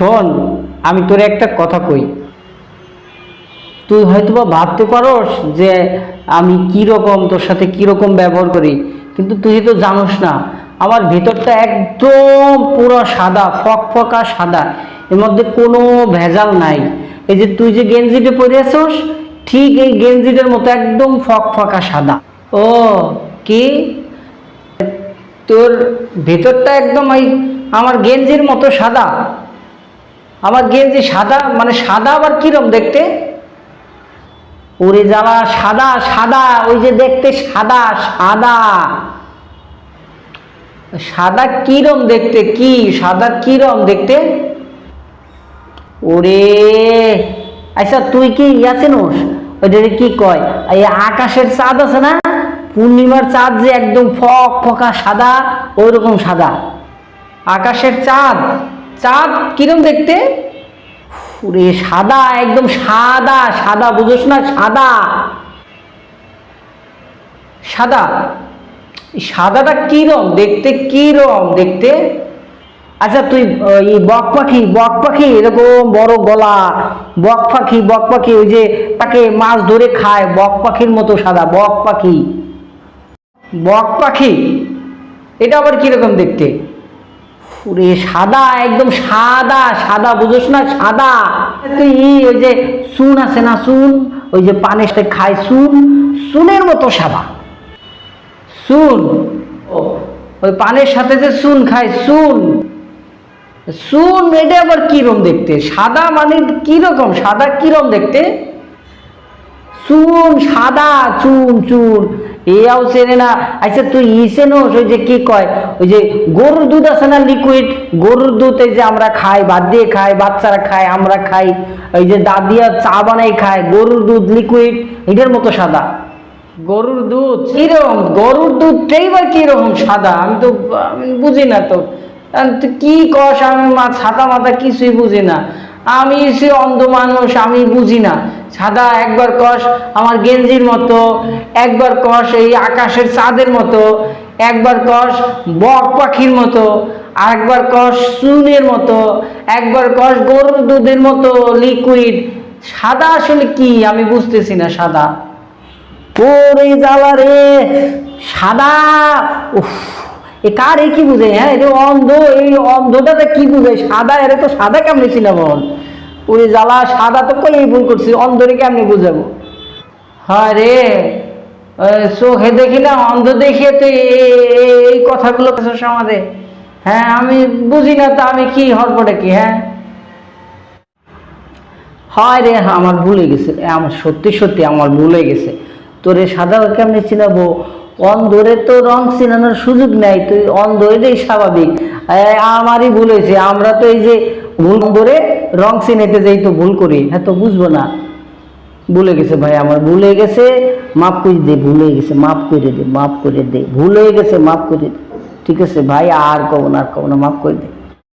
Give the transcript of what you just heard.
শোন, আমি তোর একটা কথা কই। তুই হয়তো বা ভাবতে পারস যে আমি কিরকম তোর সাথে কিরকম ব্যবহার করি, কিন্তু তুই তো জানোস না আমার ভেতরটা একদম পুরো সাদা, ফকফকা সাদা, এর মধ্যে কোনো ভেজাল নাই। এই যে তুই যে গেঞ্জিটা পরে আসস, ঠিক এই গেঞ্জিটার মতো একদম ফকফকা সাদা। ও, কি তোর ভেতরটা একদম ওই আমার গেঞ্জির মতো সাদা? আমার গেঞ্জি সাদা মানে সাদা আবার কিরম দেখতে? ওরে জ্বালা, সাদা সাদা, ওই যে দেখতে সাদা সাদা। সাদা কিরম দেখতে? কি সাদা কিরম দেখতে? ওরে, আচ্ছা তুই কি চিনোস ওইটা কি কয়, এই আকাশের চাঁদ আছে না, পূর্ণিমার চাঁদ যে একদম ফক ফকা সাদা, ওই রকম সাদা আকাশের চাঁদ। চাঁদ কিরম দেখতে? ওরে সাদা, একদম সাদা সাদা, বুঝোস না? সাদা সাদা। সাদাটা কিরম দেখতে? কিরম দেখতে? আচ্ছা তুই এই বক পাখি, বক পাখি এরকম বড় গলা, বক পাখি, বক পাখি ওই যে তাকে মাছ ধরে খায়, বক পাখির মতো সাদা, বক পাখি, বক পাখি, এটা আবার কিরকম দেখতে? ওরে সাদা, একদম সাদা সাদা, বুঝোস না? সাদা। তুই ওই যে চুন আছে না, চুন, ওই যে পানের সাথে খায় চুন, চুনের মতো সাদা। চুন, ওই পানের সাথে যে চুন খায়, চুন, চুন, এটা আবার কিরম দেখতে? সাদা মানে কিরকম সাদা, কিরম দেখতে? চুন সাদা, চুন চুন, এও চেনে না। আচ্ছা তুই চেনোস ওই যে কি কয়, ওই যে গরুর দুধ আছে না, লিকুইড গরুর দুধ, এই যে আমরা খাই, ভাত দিয়ে খাই, বাচ্চারা খায়, আমরা খাই, ওই যে দাদিয়া চা বানাই খায়, গরুর দুধ লিকুইড, এটার মতো সাদা। গরুর দুধ কিরকম? গরুর দুধটাই বা কিরকম সাদা? আমি বুঝি না তো। তুই কি কস? আমি ছাতা মাথা কিছুই বুঝি না। আমি সে অন্ধ মানুষ, আমি বুঝি না। সাদা একবার কস আমার গেঞ্জির মতো, একবার কস এই আকাশের চাঁদের মতো, একবার কস বক পাখির মতো, আরেকবার কস চুনের মতো, একবার কস গরুর দুধের মতো লিকুইড। সাদা আসলে কি আমি বুঝতেছি না। সাদা, ওরে জ্বালা রে, সাদা। উফ, এ কার এ কি বুঝে? হ্যাঁ, এটা অন্ধ, এই অন্ধটা কি বুঝে? সাদা, এর তো সাদা কেমনে ছিলাম? ওরে জ্বালা, সাদা তো কই ভুল করছি, অন্ধরে কেমনে বুঝাবো? হ্যাঁ রে, চোখে দেখি না, অন্ধ দেখিয়ে তো এই কথাগুলো আমাদের। হ্যাঁ, আমি বুঝি না তো, আমি কি হরপটা কি? হ্যাঁ, হয় রে, আমার ভুলে গেছে, আমার সত্যি সত্যি আমার ভুলে গেছে। তোরে সাদা কেমনে চিনাবো? অন্ধরে তো রং চিনানোর সুযোগ নাই, তুই অন্ধ, এটাই স্বাভাবিক। আমারই ভুল হয়েছে, আমরা তো এই যে ভুল ধরে রং চিনাইতে যাই তো ভুল করি। হ্যাঁ, তো বুঝবো না? ভুলে গেছে ভাই, আমার ভুলে গেছে, মাফ করে দে। ভুলে গেছে, মাফ করে দে, মাফ করে দে, ভুল হয়ে গেছে, মাফ করে দে। ঠিক আছে ভাই, আর কব না, আর কব না, মাফ করে দে।